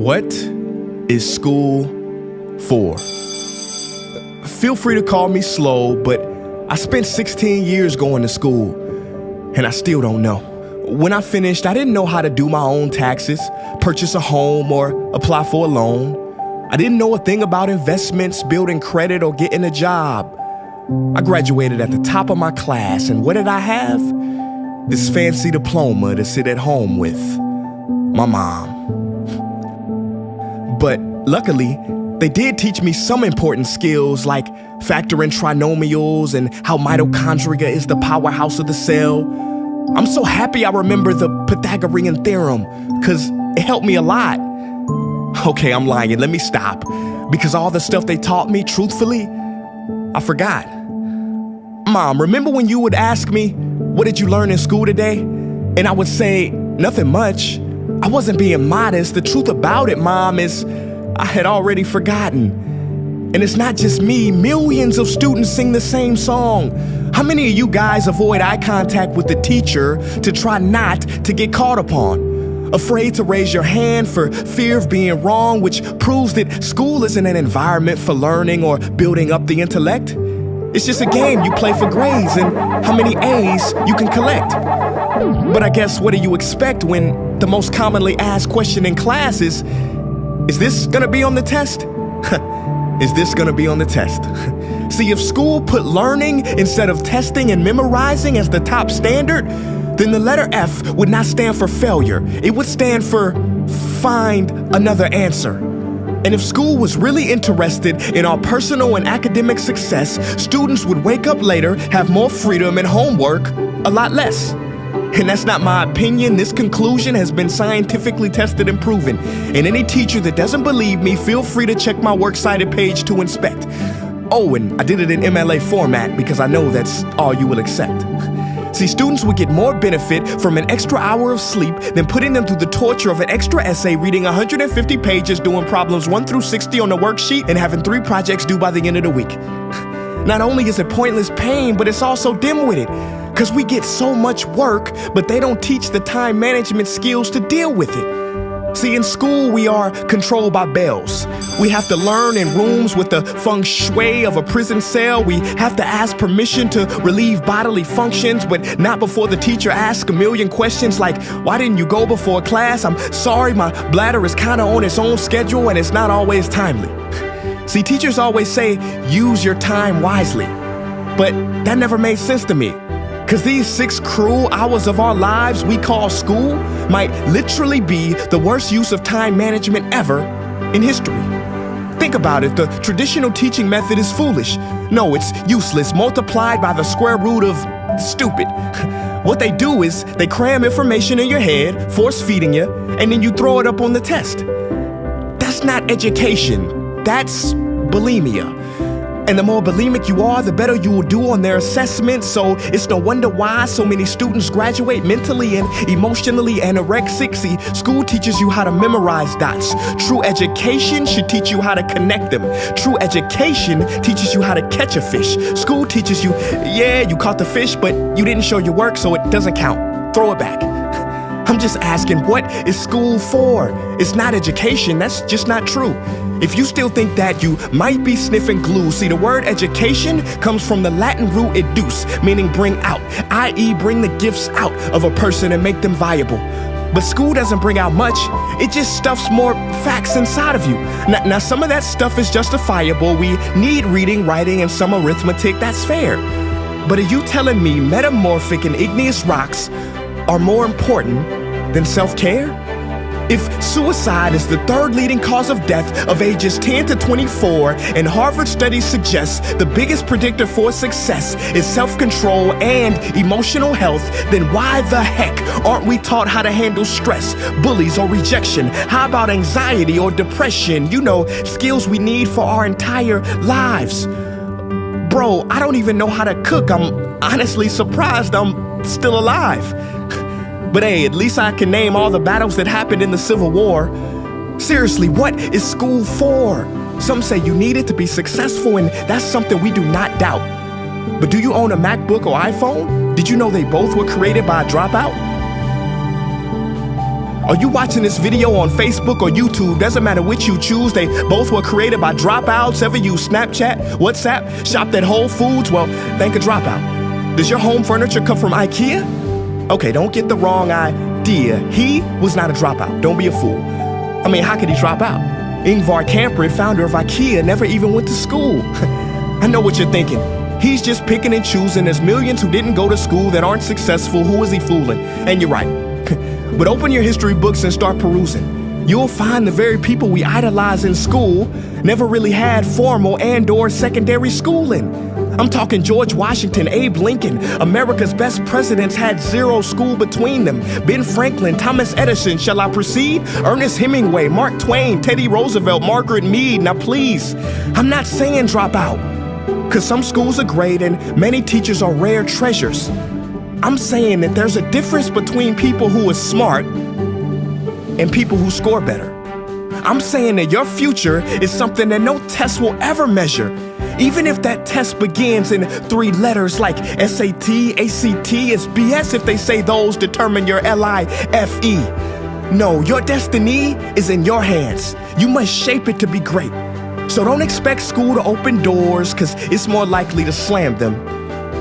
What is school for? Feel free to call me slow, but I spent 16 years going to school, and I still don't know. When I finished, I didn't know how to do my own taxes, purchase a home, or apply for a loan. I didn't know a thing about investments, building credit, or getting a job. I graduated at the top of my class, and what did I have? This fancy diploma to sit at home with my mom. But luckily, they did teach me some important skills like factoring trinomials and how mitochondria is the powerhouse of the cell. I'm so happy I remember the Pythagorean theorem, because it helped me a lot. Okay, I'm lying. Let me stop. Because all the stuff they taught me, truthfully, I forgot. Mom, remember when you would ask me, what did you learn in school today? And I would say, nothing much. I wasn't being modest. The truth about it, Mom, is I had already forgotten. And it's not just me. Millions of students sing the same song. How many of you guys avoid eye contact with the teacher to try not to get caught upon? Afraid to raise your hand for fear of being wrong, which proves that school isn't an environment for learning or building up the intellect. It's just a game you play for grades and how many A's you can collect. But I guess what do you expect when the most commonly asked question in class is this gonna be on the test? Is this gonna be on the test? See, if school put learning instead of testing and memorizing as the top standard, then the letter F would not stand for failure. It would stand for find another answer. And if school was really interested in our personal and academic success, students would wake up later, have more freedom, and homework a lot less. And that's not my opinion. This conclusion has been scientifically tested and proven. And any teacher that doesn't believe me, feel free to check my works cited page to inspect. Oh, and I did it in MLA format because I know that's all you will accept. See, students would get more benefit from an extra hour of sleep than putting them through the torture of an extra essay, reading 150 pages, doing problems 1 through 60 on the worksheet, and having 3 projects due by the end of the week. Not only is it pointless pain, but it's also dim-witted, because we get so much work, but they don't teach the time management skills to deal with it. See, in school, we are controlled by bells. We have to learn in rooms with the feng shui of a prison cell. We have to ask permission to relieve bodily functions, but not before the teacher asks a million questions like, why didn't you go before class? I'm sorry, my bladder is kind of on its own schedule and it's not always timely. See, teachers always say, use your time wisely. But that never made sense to me. Because these 6 cruel hours of our lives we call school might literally be the worst use of time management ever in history. Think about it, the traditional teaching method is foolish. No, it's useless, multiplied by the square root of stupid. What they do is they cram information in your head, force feeding you, and then you throw it up on the test. That's not education, that's bulimia. And the more bulimic you are, the better you will do on their assessments. So it's no wonder why so many students graduate mentally and emotionally anorexic. See, school teaches you how to memorize dots. True education should teach you how to connect them. True education teaches you how to catch a fish. School teaches you, yeah, you caught the fish, but you didn't show your work, so it doesn't count. Throw it back. I'm just asking, what is school for? It's not education, that's just not true. If you still think that, you might be sniffing glue. See, the word education comes from the Latin root educe, meaning bring out, i.e. bring the gifts out of a person and make them viable. But school doesn't bring out much, it just stuffs more facts inside of you. Now some of that stuff is justifiable. We need reading, writing, and some arithmetic, that's fair. But are you telling me metamorphic and igneous rocks are more important than self-care? If suicide is the 3rd leading cause of death of ages 10 to 24, and Harvard studies suggest the biggest predictor for success is self-control and emotional health, then why the heck aren't we taught how to handle stress, bullies, or rejection? How about anxiety or depression? You know, skills we need for our entire lives. Bro, I don't even know how to cook. I'm honestly surprised I'm still alive. But hey, at least I can name all the battles that happened in the Civil War. Seriously, what is school for? Some say you need it to be successful, and that's something we do not doubt. But do you own a MacBook or iPhone? Did you know they both were created by a dropout? Are you watching this video on Facebook or YouTube? Doesn't matter which you choose. They both were created by dropouts. Ever use Snapchat, WhatsApp, shopped at Whole Foods? Well, thank a dropout. Does your home furniture come from IKEA? Okay, don't get the wrong idea. He was not a dropout. Don't be a fool. I mean, how could he drop out? Ingvar Kamprad, founder of IKEA, never even went to school. I know what you're thinking. He's just picking and choosing. There's millions who didn't go to school that aren't successful. Who is he fooling? And you're right. But open your history books and start perusing. You'll find the very people we idolize in school never really had formal and/or secondary schooling. I'm talking George Washington, Abe Lincoln. America's best presidents had zero school between them. Ben Franklin, Thomas Edison, shall I proceed? Ernest Hemingway, Mark Twain, Teddy Roosevelt, Margaret Mead. Now please, I'm not saying drop out, because some schools are great and many teachers are rare treasures. I'm saying that there's a difference between people who are smart and people who score better. I'm saying that your future is something that no test will ever measure. Even if that test begins in 3 letters like SAT, ACT, it's BS if they say those determine your LIFE. No, your destiny is in your hands. You must shape it to be great. So don't expect school to open doors, because it's more likely to slam them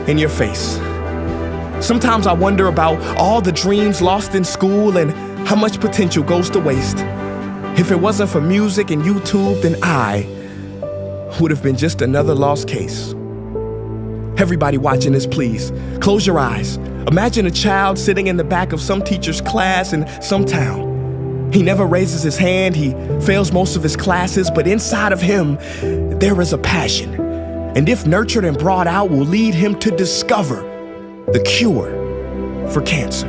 in your face. Sometimes I wonder about all the dreams lost in school and how much potential goes to waste. If it wasn't for music and YouTube, then I would have been just another lost case. Everybody watching this, please, close your eyes. Imagine a child sitting in the back of some teacher's class in some town. He never raises his hand, he fails most of his classes, but inside of him, there is a passion. And if nurtured and brought out, will lead him to discover the cure for cancer.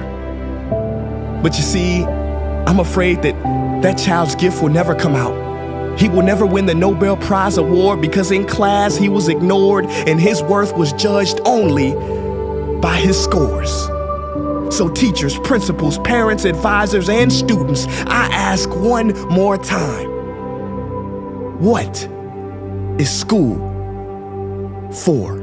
But you see, I'm afraid that that child's gift will never come out. He will never win the Nobel Prize award because in class he was ignored and his worth was judged only by his scores. So teachers, principals, parents, advisors, and students, I ask one more time, what is school for?